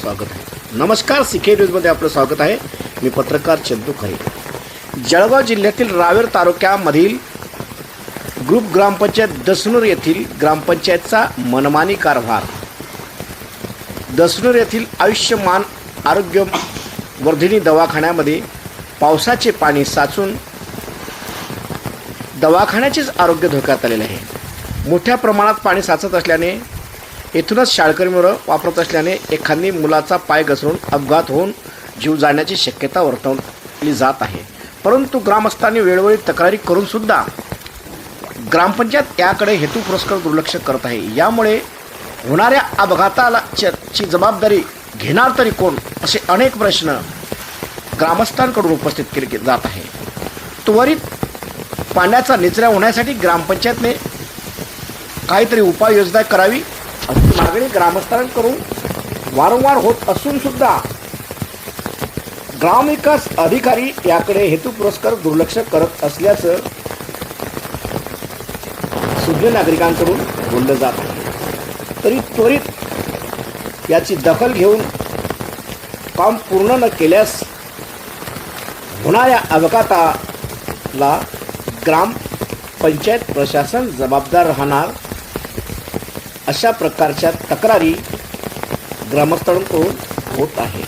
स्वागत आहे। नमस्कार, सीके न्यूजमध्ये आपलं स्वागत आहे। मी पत्रकार चंदू खरे। जळगाव जिल्ह्यातील रावेर तालुक्यामधील ग्रुप ग्रामपंचायत दसनूर येथील ग्रामपंचायतचा मनमानी कारभार। दसनूर येथील आयुष्यमान आरोग्य वर्धिनी दवाखान्यामध्ये पावसाचे पाणी साचून दवाखान्याचेच आरोग्य धोक्यात आलेले आहे। मोठ्या प्रमाणात पाणी साचत असल्याने येथूनच शाळकरी मुलं वापरत असल्याने एखादी मुलाचा पाय घसरून अपघात होऊन जीव जाण्याची शक्यता वर्तवली जात आहे। परंतु ग्रामस्थांनी वेळोवेळी तक्रारी करून सुद्धा ग्रामपंचायत याकडे हेतुपुरस्सर दुर्लक्ष करत आहे। यामुळे होणाऱ्या अपघाताला ची जबाबदारी घेणार तरी कोण, असे अनेक प्रश्न ग्रामस्थांकडून उपस्थित केले जात आहे। त्वरित पाण्याचा निचरा होण्यासाठी ग्रामपंचायतने काहीतरी उपाययोजना करावी अशी मागणी ग्रामस्थांकडून वारंवार होत असून सुद्धा ग्रामविकास अधिकारी याकडे हेतुपुरस्सर दुर्लक्ष करत असल्याचं सुज्ञ नागरिकांकडून बोललं जात आहे। तरी त्वरित याची दखल घेऊन काम पूर्ण न केल्यास होणाऱ्या अपघाताला ग्रामपंचायत प्रशासन जबाबदार राहणार, अशा प्रकारच्या तक्रारी ग्रामस्थांकडून होत आहे।